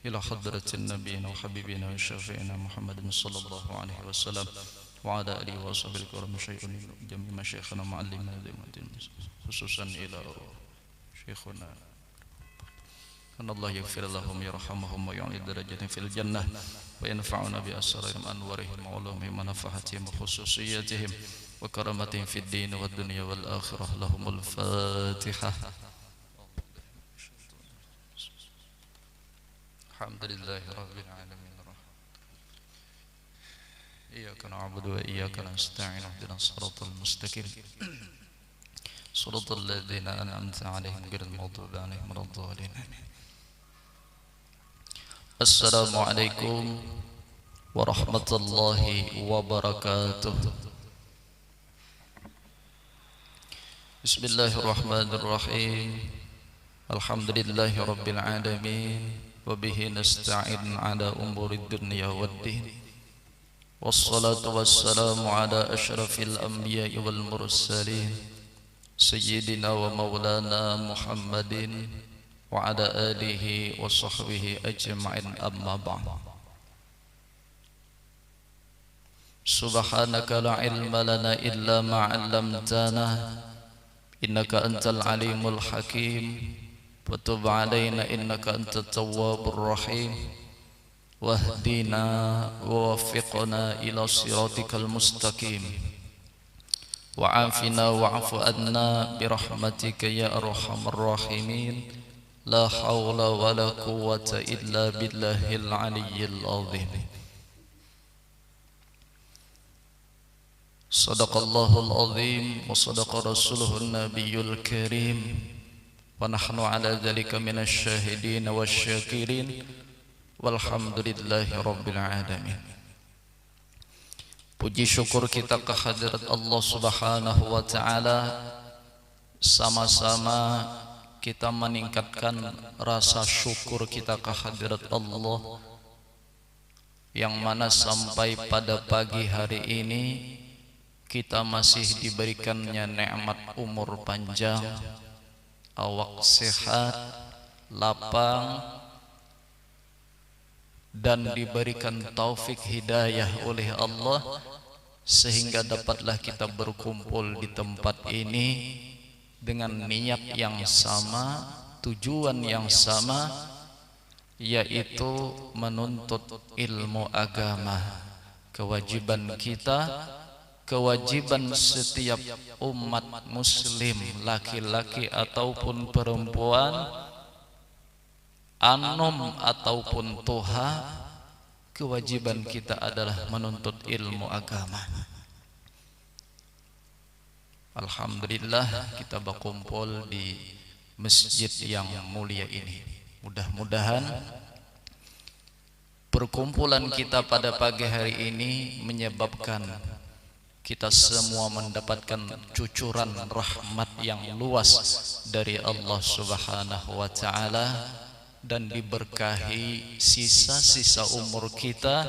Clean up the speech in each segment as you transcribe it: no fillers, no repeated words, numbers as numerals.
إلى حضرة النبينا وحبيبنا وشفيعنا محمد صلى الله عليه وسلم وعلى آله وصحبه الكرام جميع مشايخنا معلمنا خصوصا إلى شيخنا أن الله يغفر لهم يرحمهم ويعلي درجتهم في الجنة وينفعنا بأسرارهم أنوارهم وعلومهم ونفحاتهم وخصوصياتهم وكرامتهم في الدين والدنيا والآخرة. لهم الفاتحة. الحمد لله رب العالمين إياك نعبد وإياك نستعين اهدنا الصراط المستقيم صراط الذين أنعمت عليهم غير المغضوب عليهم ولا الضالين. السلام عليكم ورحمة الله وبركاته. بسم الله الرحمن الرحيم. الحمد لله رب العالمين وبه نستعين على أمور الدنيا والدين والصلاة والسلام على أشرف الأنبياء والمرسلين سيدنا ومولانا محمد وعلى آله وصحبه أجمعين. أما بعد سبحانك لا علم لنا إلا ما علمتنا إنك أنت العليم الحكيم وتب علينا إنك أنت التواب الرحيم واهدنا ووفقنا إلى صراطك المستقيم وعافنا واعف عنا برحمتك يا أرحم الراحمين. لا حول ولا قوة إلا بالله العلي العظيم. صدق الله العظيم وصدق رسوله النبي الكريم ونحن على ذلك من الشاهدين والشاكرين والحمد لله رب العالمين. Puji syukur kita kehadirat Allah Subhanahu wa Ta'ala. Sama-sama kita meningkatkan rasa syukur kita kehadirat Allah, yang mana sampai pada pagi hari ini kita masih diberikannya nikmat umur panjang, awak sehat, lapang, dan diberikan taufik hidayah oleh Allah sehingga dapatlah kita berkumpul di tempat ini dengan niat yang sama, tujuan yang sama, yaitu menuntut ilmu agama. Kewajiban kita, kewajiban setiap umat muslim, laki-laki ataupun perempuan, anom ataupun toha, kewajiban kita adalah menuntut ilmu agama. Alhamdulillah kita berkumpul di masjid yang mulia ini. Mudah-mudahan perkumpulan kita pada pagi hari ini menyebabkan kita semua mendapatkan cucuran rahmat yang luas dari Allah Subhanahu wa Ta'ala, dan diberkahi sisa-sisa umur kita,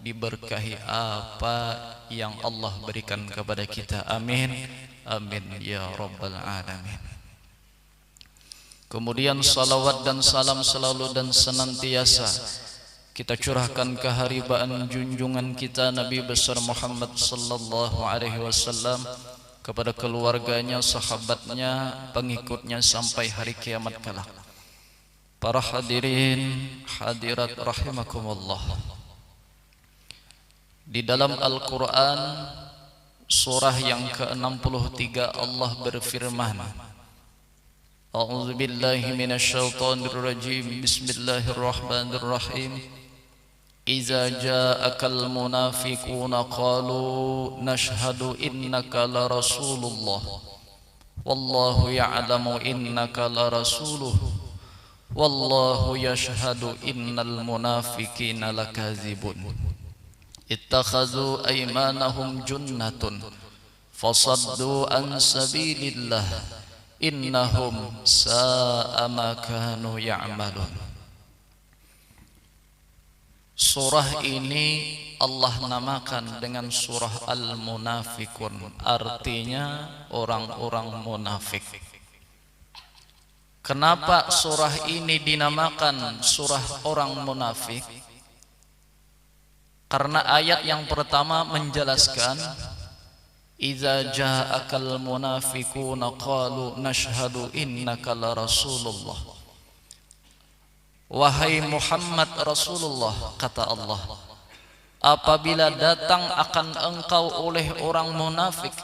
diberkahi apa yang Allah berikan kepada kita. Amin, amin ya rabbal alamin. Kemudian salawat dan salam selalu dan senantiasa kita curahkan keharibaan junjungan kita Nabi besar Muhammad sallallahu alaihi wasallam kepada keluarganya, sahabatnya, pengikutnya sampai hari kiamat kelak. Para hadirin hadirat rahimakumullah. Di dalam Al-Quran surah yang ke-63 Allah berfirman, A'udzu billahi minasyaitonir rajim. Bismillahirrahmanirrahim. Iza ja'akal munafiquna qalu nashhadu innaka la rasulullah wallahu ya'lamu innaka la rasuluhu wallahu yashhadu innal munafiqina lakazibun. Ittakhadhu aymanahum junnatun fasaddu an sabilillah innahum sa'a ma kanu ya'malun. Surah ini Allah namakan dengan surah Al-Munafiqun, artinya orang-orang munafik. Kenapa surah ini dinamakan surah orang munafik? Karena ayat yang pertama menjelaskan, idza ja'akal munafiquna qalu nashhadu innaka la rasulullah. Wahai Muhammad Rasulullah, kata Allah, apabila datang akan engkau oleh orang munafik,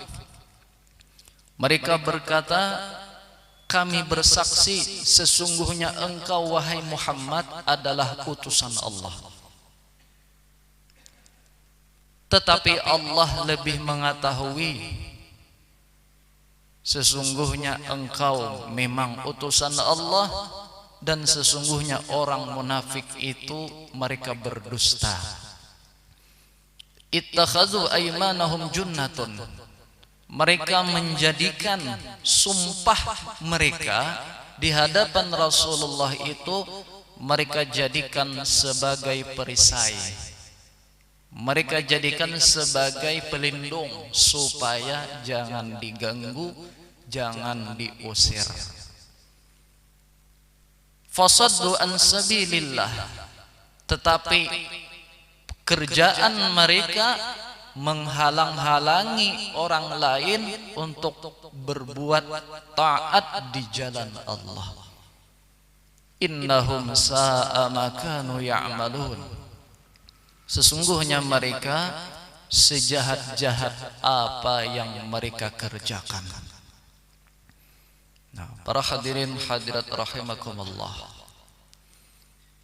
mereka berkata, kami bersaksi sesungguhnya engkau wahai Muhammad adalah utusan Allah. Tetapi Allah lebih mengetahui sesungguhnya engkau memang utusan Allah, dan sesungguhnya orang munafik itu mereka berdusta. Ittakhadhu aymanahum junnatun, mereka menjadikan sumpah mereka di hadapan Rasulullah itu mereka jadikan sebagai perisai, mereka jadikan sebagai pelindung supaya jangan diganggu, jangan diusir. Fasaddu an sabilillah, tetapi kerjaan mereka menghalang-halangi orang lain untuk berbuat taat di jalan Allah. Innahum sa'a ma kanu ya'malun, sesungguhnya mereka sejahat-jahat apa yang mereka kerjakan. Nah, para hadirin hadirat rahimakumullah,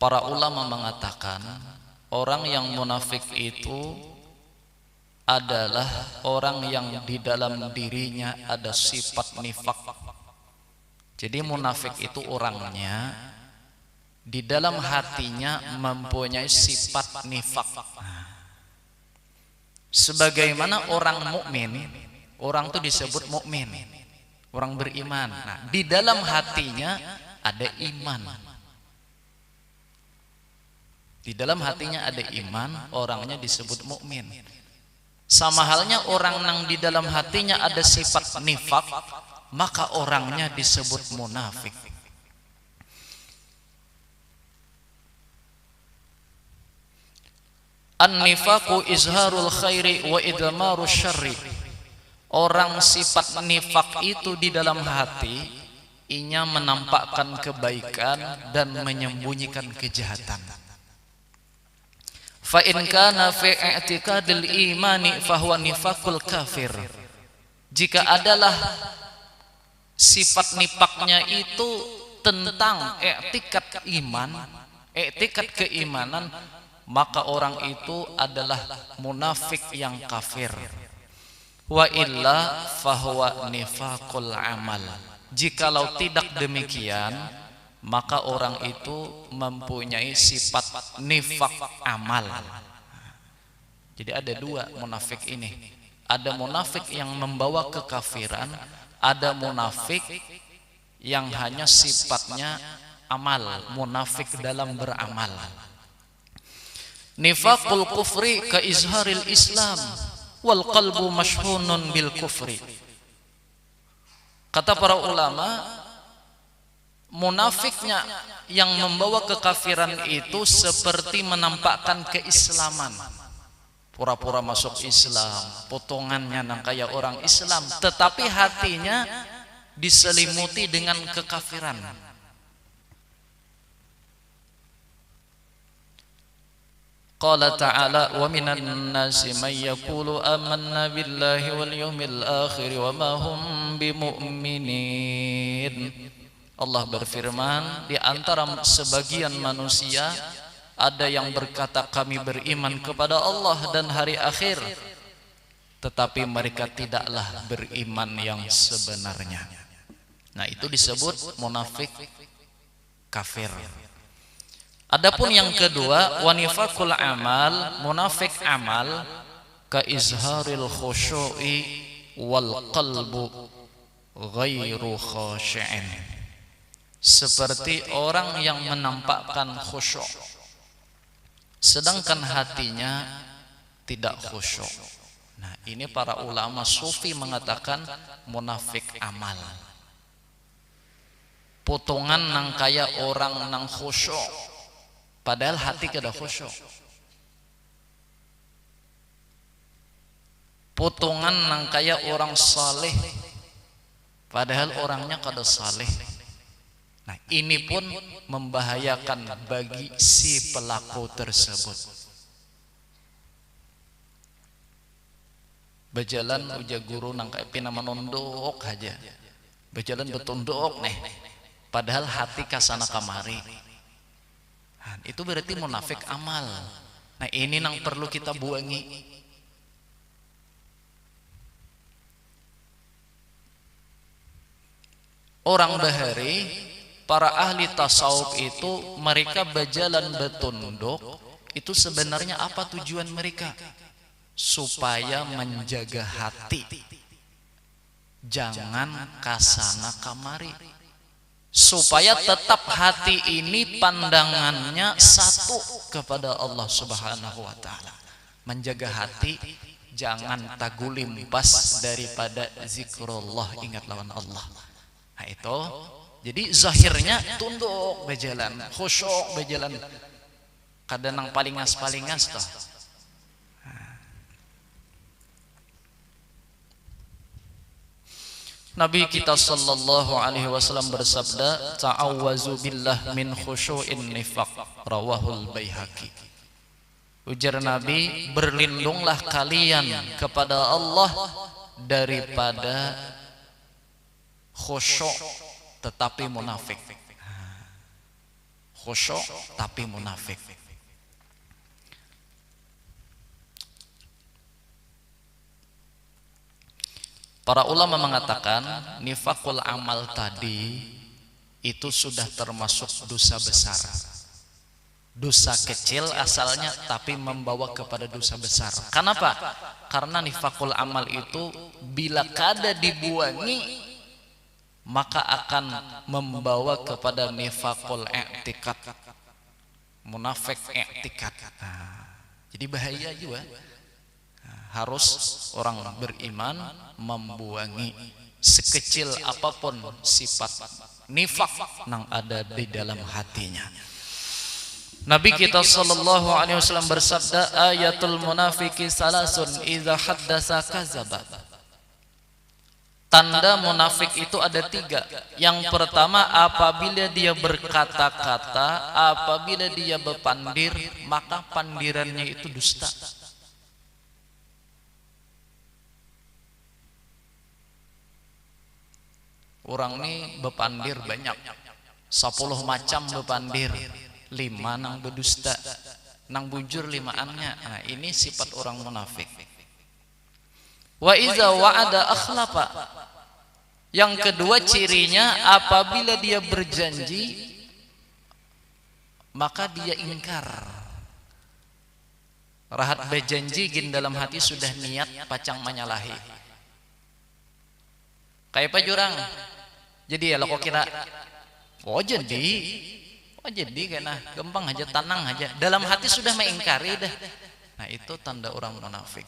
para ulama mengatakan orang yang munafik itu adalah orang yang di dalam dirinya ada sifat nifak. Jadi munafik itu orangnya di dalam hatinya mempunyai sifat nifak. Sebagaimana orang mukmin, orang itu disebut mukmin, orang beriman. Nah, di dalam hatinya ada iman. Di dalam hatinya ada iman, orangnya disebut mukmin. Sama halnya orang yang di dalam hatinya ada sifat nifak, maka orangnya disebut munafik. An-nifaqu izharul khairi wa idmarus syarri. Orang sifat nifak itu di dalam hati, ianya menampakkan kebaikan dan menyembunyikan kejahatan. Fa in kana fi i'tiqadil imani fahuwa nifaqul kafir. Jika adalah sifat nifaknya itu tentang i'tiqad iman, i'tiqad keimanan, maka orang itu adalah munafik yang kafir. Wa illa fahuwa nifaqul amal. Jikalau tidak demikian, maka orang itu mempunyai sifat nifak amal. Jadi ada dua munafik ini. Ada munafik yang membawa kekafiran, ada munafik yang hanya sifatnya amal, munafik dalam beramal. Nifaqul kufri ka izharil islam wal qalbu mashhunun bil kufri. Kata para ulama, munafiknya yang membawa kekafiran itu seperti menampakkan keislaman, pura-pura masuk Islam, potongannya nang kayak orang Islam, tetapi hatinya diselimuti dengan kekafiran. Qala ta'ala wa minan nasi may yaqulu amanna billahi wal yawmil akhir wa ma hum bimu'minin. Allah berfirman, di antara sebagian manusia ada yang berkata kami beriman kepada Allah dan hari akhir, tetapi mereka tidaklah beriman yang sebenarnya. Nah, itu disebut munafik kafir. Adapun yang kedua, wanifakul amal, munafik amal, ka izharil khusyu'i wal qalbu ghairu khashi'in. Seperti orang yang menampakkan khusyuk, sedangkan hatinya tidak khusyuk. Nah, ini para ulama sufi mengatakan munafik amal. potongan nang kaya orang nang khusyuk padahal hati kada khusyuk, potongan nang kaya orang saleh padahal orangnya kada saleh. Nah, ini pun membahayakan bagi si pelaku tersebut. Berjalan uja guru nang kaya pina menunduk aja, berjalan betunduk nih, padahal hati kasana kamari. Nah, itu berarti munafik amal. Nah, ini nang perlu kita buangi. Orang bahari, para ahli tasawuf itu mereka berjalan betunduk itu sebenarnya apa tujuan mereka? Supaya menjaga hati jangan kasana kamari, supaya tetap hati ini pandangannya satu kepada Allah Subhanahu wa taala. Menjaga hati jangan tagulim pas daripada zikrullah, ingat lawan Allah. Nah, itu jadi zahirnya tunduk berjalan, khusyuk berjalan, kadang nang palingas toh. Nabi kita sallallahu alaihi wasallam bersabda, ta'awwazu billah min khusyu'in nifaq, rawahul Baihaqi. Ujar Nabi, berlindunglah kalian kepada Allah daripada khusyuk tetapi munafik. Khusyuk tapi munafik. Para ulama mengatakan nifakul amal tadi itu sudah termasuk dosa besar. Dosa kecil asalnya tapi membawa kepada dosa besar. Kenapa? Karena nifakul amal itu bila kada dibuangi maka akan membawa kepada nifakul i'tikad, munafik i'tikad. Jadi bahaya juga. Harus orang beriman membuangi sekecil apapun sifat nifak yang ada di dalam hatinya. Nabi kita sallallahu alaihi wasallam bersabda, ayatul munafiki salasun idza haddasa kadzaba. Tanda munafik itu ada 3. Yang pertama, apabila dia berkata-kata, apabila dia berpandir, maka pandirannya itu dusta. Orang ini berpandir banyak, 10 macam berpandir, 5 nang berdusta, nang bujur 5-annya. Nah, ini sifat orang munafik. Wa iza wa'ada akhlafa. Yang kedua cirinya, apabila dia berjanji maka dia ingkar. Rahat berjanji gin dalam hati sudah niat pacang menyalahi. Kayak apa jurang? Jadi ya lo kok kira jadi kena gampang aja, tanang aja, dalam hati sudah mengingkari dah. Nah, itu tanda orang munafik.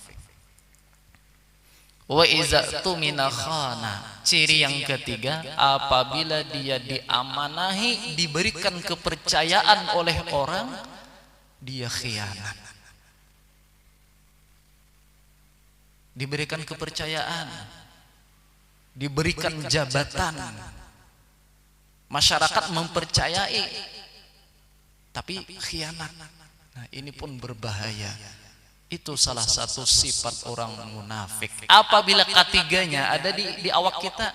Wa iza tumina khana. Ciri yang ketiga, apabila dia diamanahi, diberikan kepercayaan oleh orang, dia khianat. Diberikan kepercayaan, diberikan jabatan, masyarakat mempercayai, tapi khianat. Nah, ini pun berbahaya. Itu salah satu sifat orang munafik. Apabila ketiganya ada di awak kita,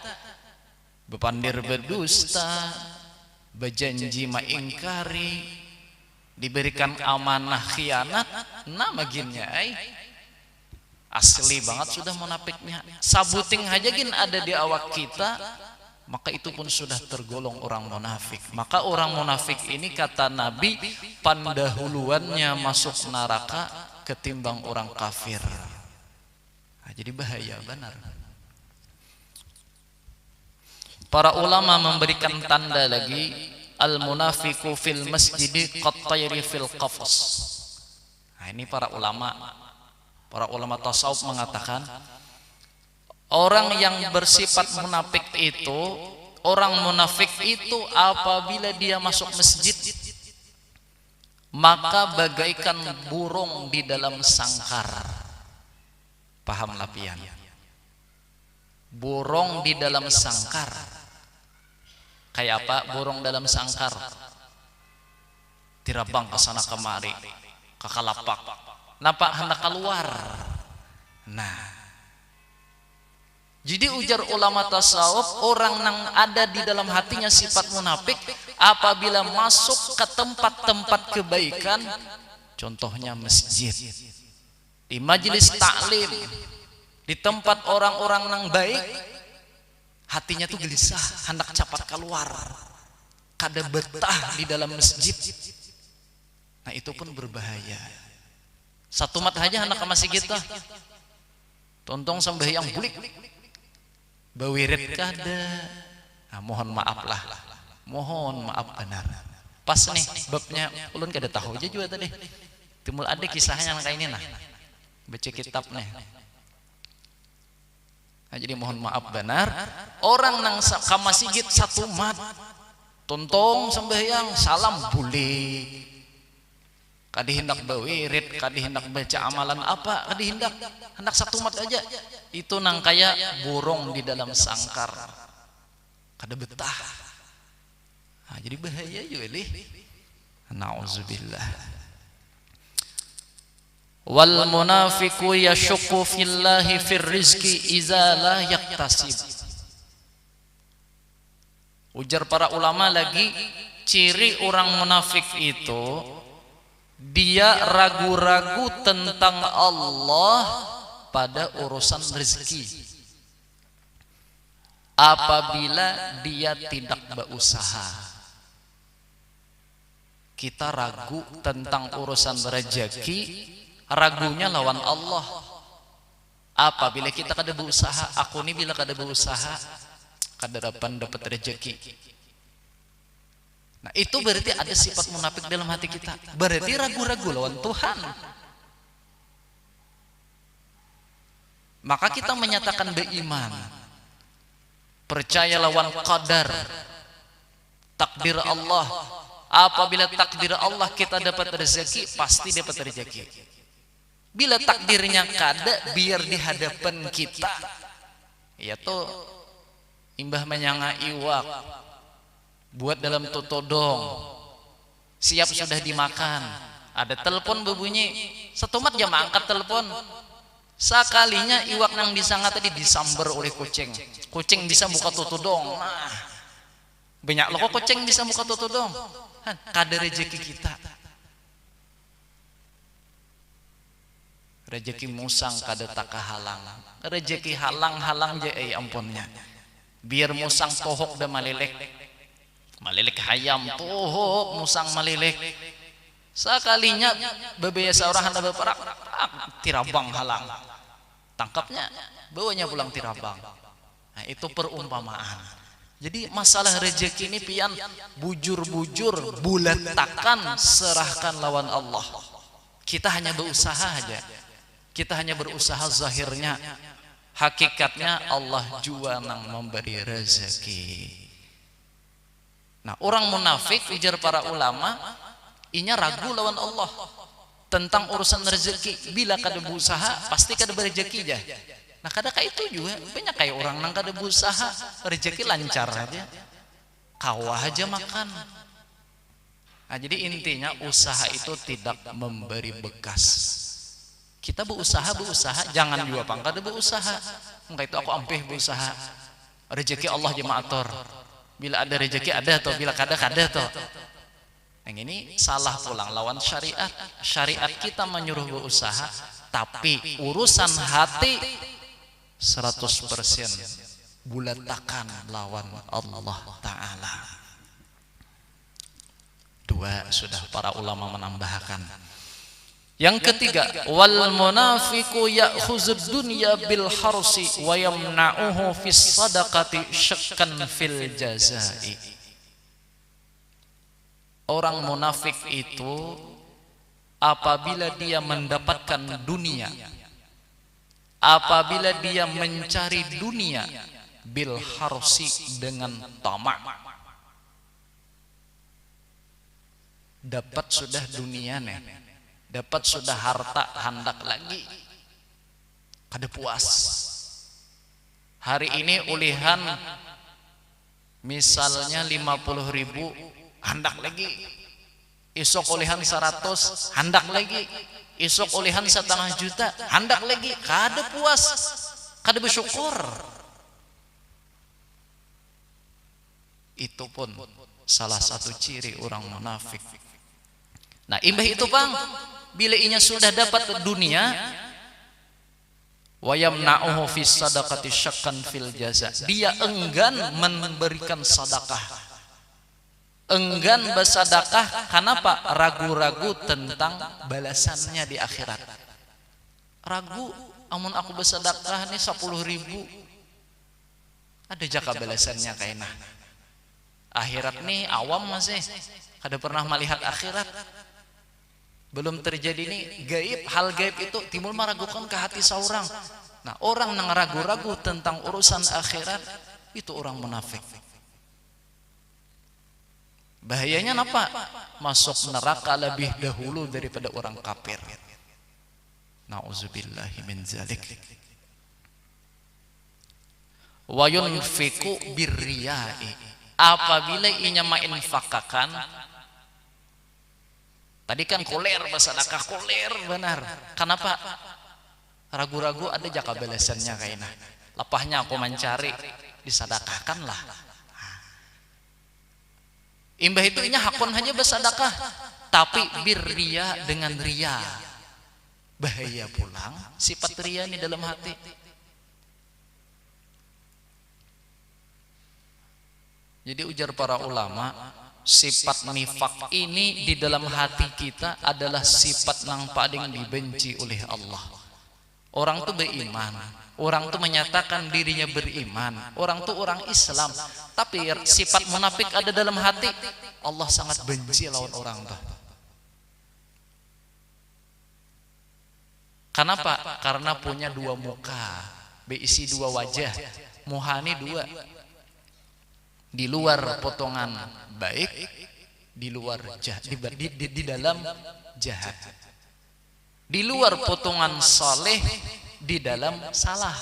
berpandir berdusta, berjanji mengingkari, diberikan amanah khianat, nama ginnya asli banget sudah munafiknya. Sabuting aja gin ada di awak kita, maka itu pun sudah tergolong orang munafik. Maka orang munafik ini kata Nabi, pendahuluannya masuk neraka ketimbang orang kafir. Nah, jadi bahaya benar. Para ulama memberikan tanda lagi, al munafiqu fil masjidi qattayri fil qafas. Nah, ini para ulama tasawuf mengatakan orang yang bersifat munafik itu orang munafik itu apabila dia masuk masjid maka bagaikan burung di dalam sangkar. Paham lapian? Burung di dalam sangkar. Kayak apa burung dalam sangkar? Tirabang ke sana kemari, kakalapak, nampak hendak keluar. Nah, jadi ujar ulama tasawuf, orang yang ada di dalam hatinya sifat munafik apabila masuk ke tempat-tempat kebaikan, contohnya masjid, di majelis taklim, di tempat orang-orang yang baik, hatinya tuh gelisah, hendak cepat keluar, kada betah di dalam masjid. Nah itu pun berbahaya. Satu mat aja hendak ke masjid kita, tontong sembahyang bulik, bawirit kada. Nah, mohon maaf lah, mohon maaf benar. Pas nih babnya ulun kada tahu aja juga tadi. Timbul ada kisahnya kayak ini nah. Baca kitab nih. Nah, jadi mohon maaf benar. Orang nang ka masjid satu mat, tontong sembahyang salam bulik. Kadi hendak bawirit, kadi hendak baca amalan apa, kadi hendak satu mat aja. Itu nang kayak burung di dalam sangkar, kada betah. Nah, jadi bahaya juga lih. Nauzubillah. Wal munafiqu yashukku fillahi fir rizqi iza la yaktasib. Ujar para ulama lagi, ciri orang munafik itu dia ragu-ragu tentang Allah pada urusan rezeki apabila dia tidak berusaha. Kita ragu tentang urusan rezeki, ragunya lawan Allah. Apabila kita kada berusaha, aku ini bila kada berusaha kada dapat rezeki. Nah itu berarti ada sifat munafik dalam hati kita. Berarti ragu-ragu lawan Tuhan. Maka kita menyatakan beriman, percaya lawan qadar, takdir Allah. Apabila takdir Allah kita dapat rezeki, pasti dapat rezeki. Bila takdirnya kada, biar di hadapan kita, yaitu imbah menyanga iwak, buat dalam totodong, siap sudah dimakan, ada telepon berbunyi, setumat jam angkat telepon. Sekalinya iwak nang disangka tadi disambar oleh kucing. Kucing bisa buka totodong. Nah, banyak loh kok kucing bisa buka totodong. Kada rezeki kita. Rezeki musang kada tak halang. Rezeki halang-halang je ampunnya. Biar musang tohok dan malelek. Malelek hayam tohok musang malelek. Sekalinya bebiasa orang hendak berperang, tirabang halang. Tangkapnya, bawanya pulang tirabang. Nah, itu perumpamaan. Jadi masalah rezeki ini pian bujur-bujur, bulatakan, serahkan lawan Allah. Kita hanya berusaha aja. Kita hanya berusaha zahirnya. Hakikatnya Allah jua nang memberi rezeki. Nah, orang munafik ujar para ulama, inya ragu lawan Allah tentang urusan rezeki. Bila kada berusaha, pasti kada berezeki aja. Nah, kada kayak itu juga banyak kayak orang nang kada berusaha, rezeki lancar aja, kawah aja makan. Nah, jadi intinya usaha itu tidak memberi bekas. Kita berusaha, jangan juga pang kada berusaha. Enggak itu aku ampeh berusaha. Rezeki Allah jemaator. Bila ada rezeki ada atau bila kada toh. Yang ini salah pulang lawan syariat. Syariat kita menyuruh berusaha, tapi urusan hati 100% bulatakan lawan Allah Ta'ala. Dua sudah para ulama menambahkan. Yang ketiga, wal munafiqu ya'khuzud dunya bil harsi wa yamna'uhu fis sadaqati syakkan fil jazai. Orang munafik itu apabila dia mendapatkan dunia, apabila dia mencari dunia, bil harsi dengan tamak. Dapat sudah dunia nih, dapat sudah harta, hendak lagi kada puas. Hari ini ulihan misalnya 50.000, hendak lagi. Esok ulihan 100, hendak lagi. Esok ulihan 1,5 juta, hendak lagi. Kada puas, kada bersyukur. Itu pun salah satu ciri orang munafik. Nah, imbah itu bang, bila inya sudah dapat dunia, wa yamna'uhu fis sadaqati syakkan fil jaza, dia enggan memberikan sedekah, enggan bersedekah. Kenapa? Ragu-ragu tentang balasannya di akhirat. Ragu, amun aku bersedekah nih 10.000, ada jaka balasannya kaina. Akhirat nih awam masih, kada pernah melihat akhirat, belum terjadi nih gaib. Hal gaib itu timbul meragukan ke hati seorang. Nah, orang yang ragu-ragu tentang urusan akhirat itu orang munafik. Bahayanya apa? Masuk neraka lebih dahulu daripada orang kafir. Nauzubillahi min zalik. Wa yunfiqu birriyai, apabila inya mainfakakan. Tadi kan koler bersedekah, koler benar. Kenapa? Ragu-ragu ada jaka balasannya kaina. Lepahnya aku mencari, disedekahkanlah. Imbah itu inya hakun hanya bersedekah, tapi birria, dengan ria. Bahaya pulang sifat ria ini dalam hati. Jadi ujar para ulama, sifat nifak ini di dalam hati kita adalah sifat yang paling dibenci oleh Allah. Orang tuh beriman, orang tuh menyatakan dirinya beriman, orang tuh orang Islam, tapi sifat munafik ada dalam hati, Allah sangat benci lawan orang tuh. Kenapa? Karena punya dua muka, berisi dua wajah, muhani dua. Di luar potongan baik, di luar jahat, di dalam jahat. Di luar potongan saleh, di dalam salah.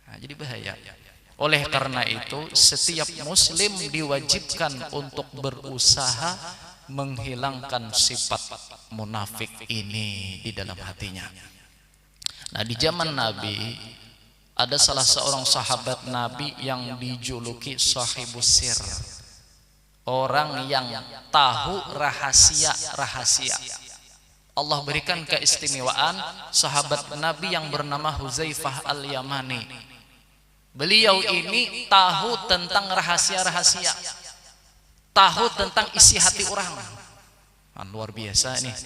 Nah, jadi bahaya. Oleh karena itu, setiap muslim diwajibkan untuk berusaha menghilangkan sifat munafik ini di dalam hatinya. Nah, di zaman Nabi ada salah seorang sahabat Nabi yang dijuluki sahibus sir, orang yang tahu rahasia-rahasia. Allah berikan keistimewaan sahabat Nabi yang bernama Huzaifah al-Yamani. Beliau ini tahu tentang rahasia-rahasia, tahu tentang isi hati orang. Nah, luar biasa nih,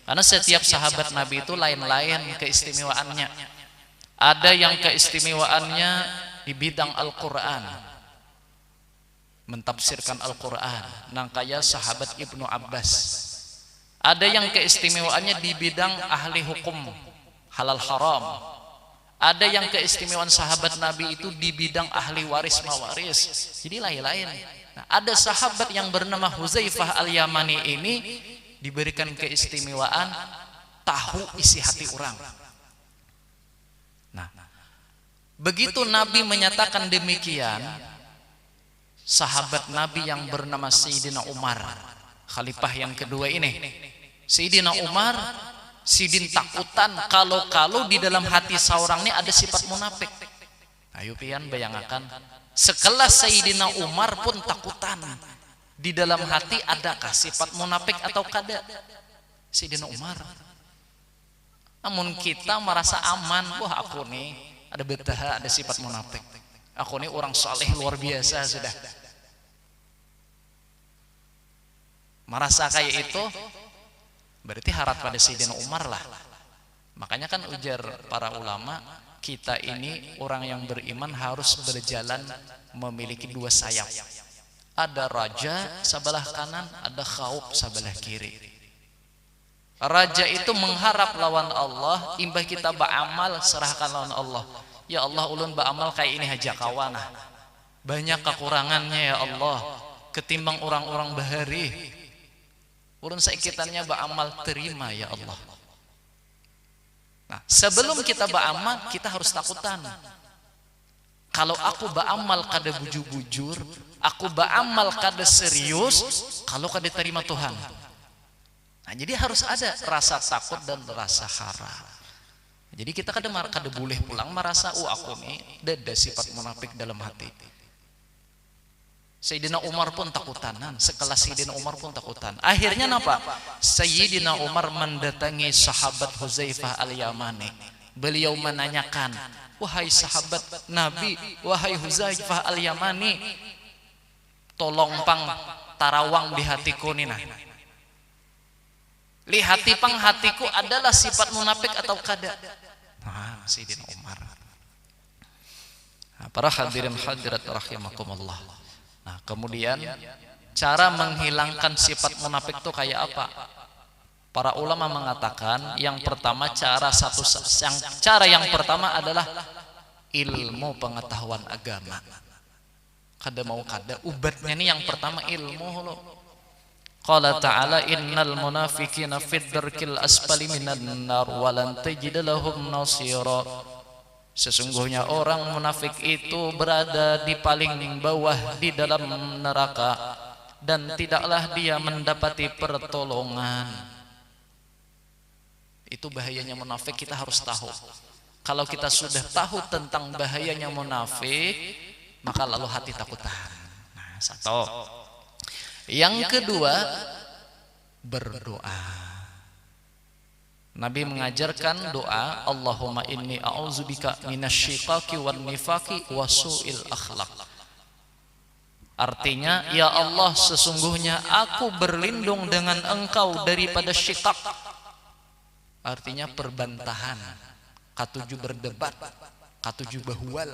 karena setiap sahabat Nabi itu lain-lain keistimewaannya. Ada yang keistimewaannya di bidang Al-Quran, mentafsirkan Al-Quran, nang kaya sahabat Ibnu Abbas. Ada yang keistimewaannya di bidang ahli hukum halal haram. Ada yang keistimewaan sahabat Nabi itu di bidang ahli waris mawaris. Jadi lain-lain. Nah, ada sahabat yang bernama Huzaifah al-Yamani ini diberikan keistimewaan tahu isi hati orang. Nah, begitu Nabi menyatakan demikian, sahabat Nabi yang bernama Sayyidina Umar, khalifah yang kedua ini, Sayyidina Umar, sidin takutan kalau di dalam hati seorang ini ada sifat munafik. Ayo pian bayangkan, sekelas Sayyidina Umar pun takutan di dalam hati adakah sifat munafik atau kada. Sayyidina Umar, namun kita merasa aman, wah aku nih ada betah, ada sifat munafik, aku nih orang saleh luar biasa sudah. Merasa kayak itu berarti harap pada Sayyidina Umar lah. Makanya kan ujar para ulama, kita ini orang yang beriman harus berjalan memiliki dua sayap. Ada raja sebelah kanan, ada khauf sebelah kiri. Raja itu mengharap lawan Allah, imbah kita beramal serahkan lawan Allah. Ya Allah ulun beramal kayak ini haja kawanah. Banyak kekurangannya ya Allah. Ketimbang orang-orang bahari. Ulun saikitannya beramal terima ya Allah. Nah, sebelum kita beramal kita harus takutan. Kalau aku beramal kada bujur-bujur, aku beramal kada serius, kalau kada terima Tuhan. Nah, jadi harus ada rasa takut dan rasa harap. Jadi kita kada boleh pulang merasa aku nih ada sifat munafik dalam hati. Sayyidina Umar pun takutanan, sekelas Sayyidina Umar pun takutan. Akhirnya apa? Sayyidina Umar mendatangi sahabat Huzaifah al-Yamani. Beliau menanyakan, wahai sahabat Nabi, wahai Huzaifah al-Yamani, tolong pang tarawang di hatiku nina. Lihati pang hatiku adalah sifat munafik atau kada? Nah, Sayyidina Umar. Nah, para hadirin hadirat rahimakumullah. Nah, kemudian cara menghilangkan sifat munafik itu kayak apa? Para ulama mengatakan yang pertama cara yang pertama adalah ilmu pengetahuan agama. Kada mau kada ubatnya nih yang pertama ilmu lo. Qala ta'ala innal munafiqina fid darkil asfali minan nar wa lan tajid lahum nasira. Sesungguhnya orang munafik itu berada di paling bawah di dalam neraka dan tidaklah dia mendapati pertolongan. Itu bahayanya munafik, kita harus tahu. Kalau kita sudah tahu tentang bahayanya munafik, maka lalu hati takutan. Nah, satu. Yang kedua, berdoa. Nabi mengajarkan doa, Allahumma inni a'udzubika minasyiqaqi wan nifaqi wa su'il akhlaq. Artinya, ya Allah, sesungguhnya aku berlindung dengan Engkau daripada syiqaq. Artinya perbantahan, katuju berdebat, katuju bahual.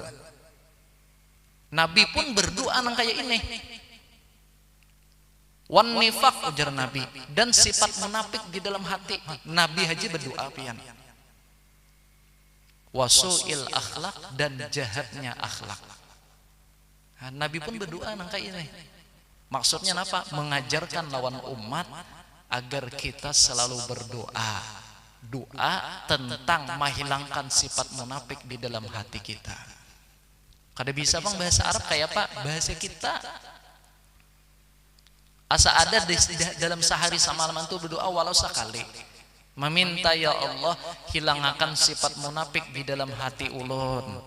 Nabi pun berdoa nang kayak ini. Wan nifaq ujar Nabi, dan sifat munafik di dalam hati. Nabi haji berdoa pian. Wasu'il akhlak, dan jahatnya akhlak. Nah, Nabi pun berdoa nang kayak ini. Maksudnya apa? Mengajarkan lawan umat agar kita selalu berdoa. Doa tentang menghilangkan sifat munafik di dalam hati kita. Kada bisa bang bahasa Arab kayak apa? Bahasa kita. Asa ada di dalam sehari semalam itu berdoa walau sekali, meminta ya Allah hilangkan sifat munafik di dalam hati ulun.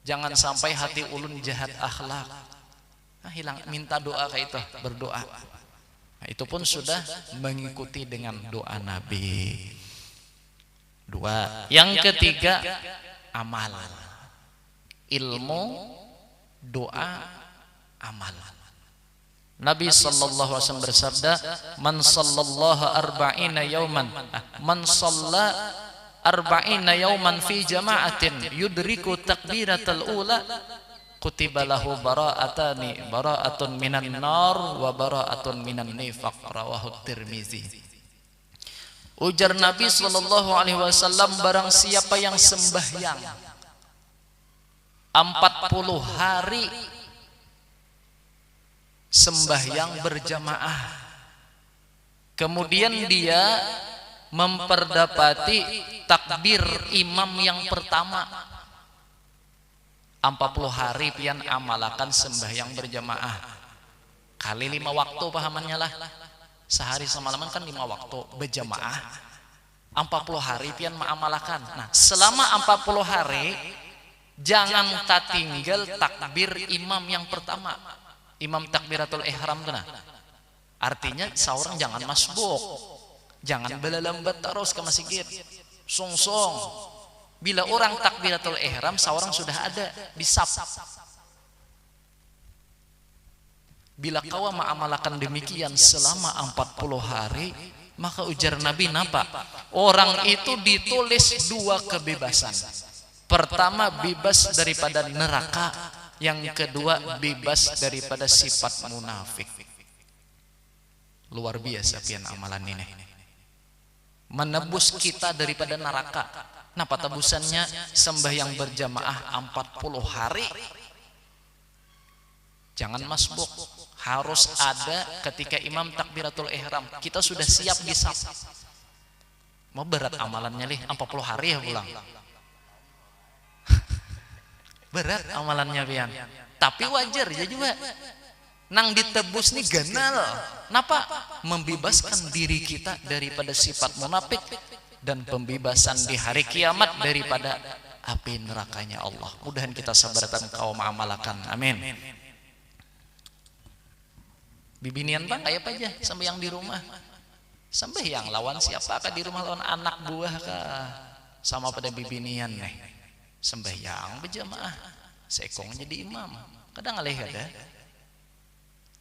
Jangan sampai hati ulun jahat akhlak. Nah, hilang, minta doa kayak itu, berdoa. Nah, itu pun sudah mengikuti dengan doa Nabi. Dua. Yang ketiga, amal. Ilmu, doa, amal. Nabi sallallahu alaihi wasallam bersabda, "Man sallallahu arba'ina yauman, man shalla arba'ina yauman fi jama'atin yudriku takbiratal ula, kutiba lahu bara'atun minan nar wa bara'atun minan nifaq." Rawahu Tirmizi. Ujar Nabi sallallahu alaihi wasallam, barang siapa yang sembahyang 40 hari sembahyang berjamaah, kemudian dia memperdapati takbir imam yang pertama, 40 hari pian amalakan sembahyang berjamaah kali 5 waktu, pahamannya lah, sehari semalaman kan 5 waktu berjamaah, 40 hari pian mengamalkan. Nah, selama 40 hari jangan tak tinggal takbir imam yang pertama, imam takbiratul ihram tuh. Nah, artinya seorang jangan masbuk, jangan belalambat terus ke masjid, song-song. Bila orang takbiratul ihram, seorang sudah ada di saf. Bila kau mengamalkan demikian selama 40 hari, maka ujar Nabi napa? Orang itu ditulis 2 kebebasan. Pertama, bebas daripada neraka. Yang kedua, bebas daripada sifat munafik. Luar biasa pian amalan ini, menebus kita daripada neraka. Napa tebusannya? Sembahyang berjamaah 40 hari. Jangan masbuk, harus ada ketika imam takbiratul ihram kita sudah siap di saf. Mau berat amalannya lih 40 hari ya pulang. Berat amalannya pian. Tapi wajar ya juga. Nang ditebus nih ganal. Napa? Membebaskan diri kita daripada sifat munafik dan pembebasan di hari kiamat daripada api nerakanya Allah. Mudahan kita sabaratan kaum amalakan. Amin. Bibinian bang kayak apa aja sembahyang di rumah. Sembahyang lawan siapa kah di rumah, lawan anak buah kah? Sama pada bibinian nih. Sembahyang berjamaah. Sekong jadi imam. Kadang alih ada.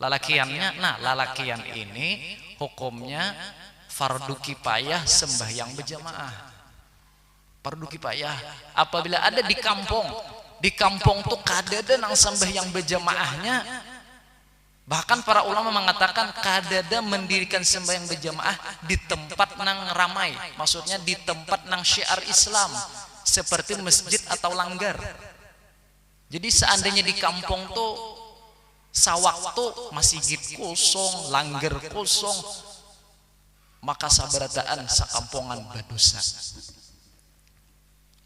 Lalakiannya, nah lalakian ini hukumnya fardu kifayah sembahyang berjamaah. Fardu kifayah apabila ada di kampung tuh kadada nang sembahyang berjamaahnya. Bahkan para ulama mengatakan kadada mendirikan sembahyang berjamaah di tempat nang ramai, maksudnya di tempat nang syiar Islam seperti masjid atau langgar. Jadi seandainya di kampung tuh sawaktu masjid kosong, langgar kosong, maka sabarataan sakampungan badosa.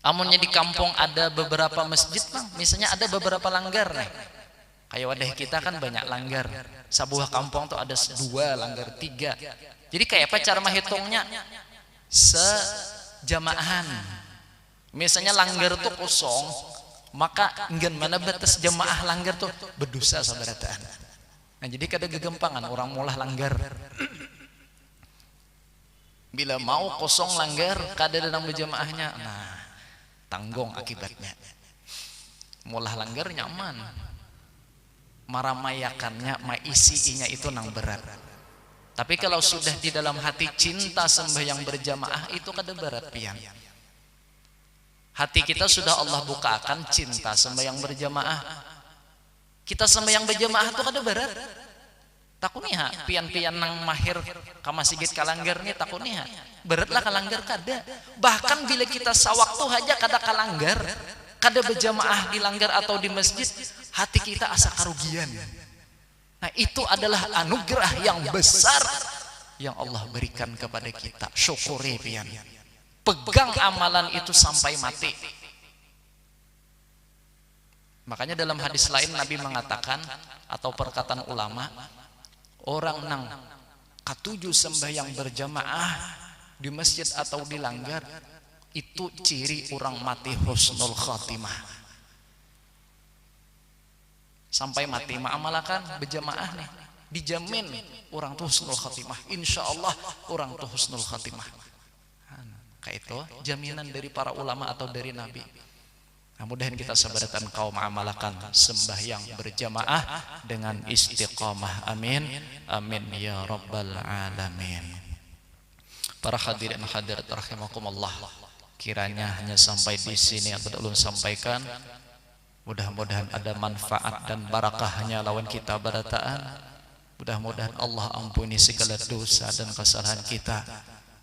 Amunnya di kampung ada beberapa masjid bang, misalnya ada beberapa langgar nih. Kayak wadah kita kan banyak langgar. Sebuah kampung tuh ada 2 langgar, 3. Jadi kayak apa cara menghitungnya? Sejamaahan. Misalnya langgar tuh kosong, maka enggan mana batas jamaah langgar tuh berdosa sabarataan. Nah jadi kada gegempangan orang mulah langgar. Bila mau kosong langgar kada dalam berjamaahnya, nah tanggung akibatnya. Mulah langgar nyaman. Maramayakannya, maisinya itu nang berat. Tapi kalau sudah di dalam hati cinta sembahyang berjamaah itu kada berat pian. Hati kita sudah Allah bukakan cinta sembahyang berjamaah. Kita sembahyang berjamaah itu kada berat. Takuniha pian-pian nang mahir ka masjid kalanggar nih takuniha. Beratlah kalanggar kada. Bahkan bila kita sawaktu haja kada kalanggar, kada berjamaah di langgar atau di masjid, hati kita asa karugian. Nah itu adalah anugerah yang besar yang Allah berikan kepada kita. Syukuri pian. Pegang amalan itu sampai mati. Makanya dalam hadis lain Nabi mengatakan, atau perkataan ulama, orang nang katuju sembahyang berjamaah di masjid atau di langgar itu ciri orang mati husnul khatimah. Sampai mati ma'amalakan berjamaah nih, dijamin orang tuh husnul khatimah. Insya Allah orang tuh husnul khatimah. Kayak itu jaminan dari para ulama atau dari Nabi. Nah, mudahan kita sabaratan kaum amalakan sembahyang berjamaah dengan istiqamah. Amin. Amin ya rabbal alamin. Para hadirin hadirat rahimakumullah. Kiranya hanya sampai di sini yang telah ulun sampaikan. Mudah-mudahan ada manfaat dan barakahnya lawan kita barataan. Mudah-mudahan Allah ampuni segala dosa dan kesalahan kita.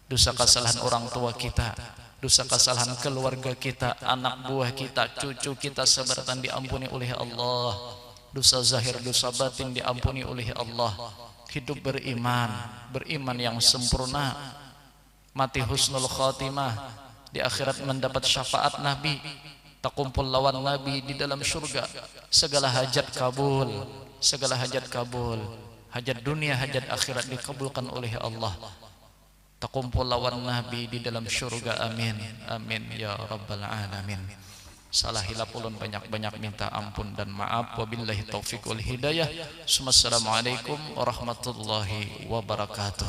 Dosa kesalahan orang tua kita, dosa kesalahan keluarga kita, anak buah kita, cucu kita sabaratan diampuni oleh Allah. Dosa zahir, dosa batin diampuni oleh Allah. Hidup beriman, beriman yang sempurna, mati husnul khatimah, di akhirat mendapat syafaat Nabi, takumpul lawan Nabi di dalam surga, segala hajat kabul, segala hajat kabul, hajat dunia, hajat akhirat dikabulkan oleh Allah. Takumpul lawan Nabi di dalam surga. Amin. Amin ya rabbal alamin. Salah hilap ulun banyak-banyak minta ampun dan maaf. Wabillahi taufiq wal hidayah. Assalamualaikum warahmatullahi wabarakatuh.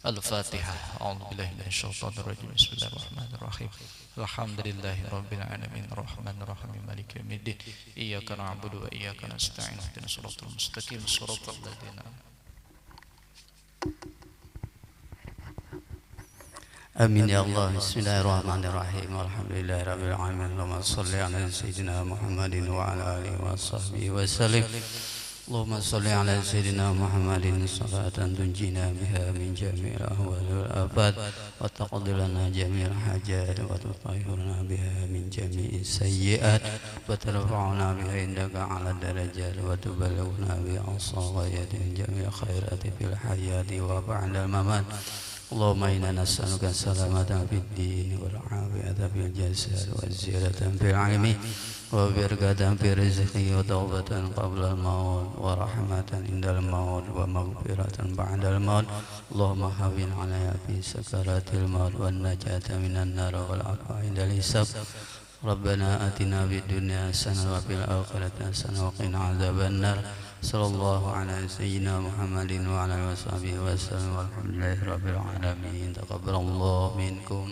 Al-Fatihah. A'udzubillahi minasyaitonir rajim. Bismillahirrahmanirrahim. Alhamdulillahi rabbil alamin arrahmanir rahim maliki yaumiddin. Iyyaka na'budu wa iyyaka nasta'in. Ihdinas siratal mustaqim. Shiratal ladzina Amin ya Allah. Bismillahirrahmanirrahim. Alhamdulillahirabbil alamin. Allahumma shalli ala sayyidina Muhammadin wa ala alihi wa sahbihi wa sallim. اللهم صل على سيدنا محمد صلاة تنجينا بها من جميع الأهوال والآفات وتقضي لنا جميع الحاجات وتطهرنا بها من جميع السيئات وترفعنا بها عندك على الدرجات وتبلغنا بها الصغايات من جميع الخيرات في الحياة وبعد الممات. اللهم إنا نسألك السلامة في الدين والعافية في الجسد والزيادة في العلم وبركة في الرزق وتوبة قبل الموت ورحمة عند الموت ومغفرة بعد الموت. اللهم هون علينا في سكرات الموت والنجاة من النار والعفو عند الحساب. ربنا آتنا في الدنيا حسنة وفي الآخرة حسنة وقنا عذاب النار. صلى الله على سيدنا محمد وعلى آله وصحبه وسلم والحمد لله رب العالمين. تقبل الله منكم.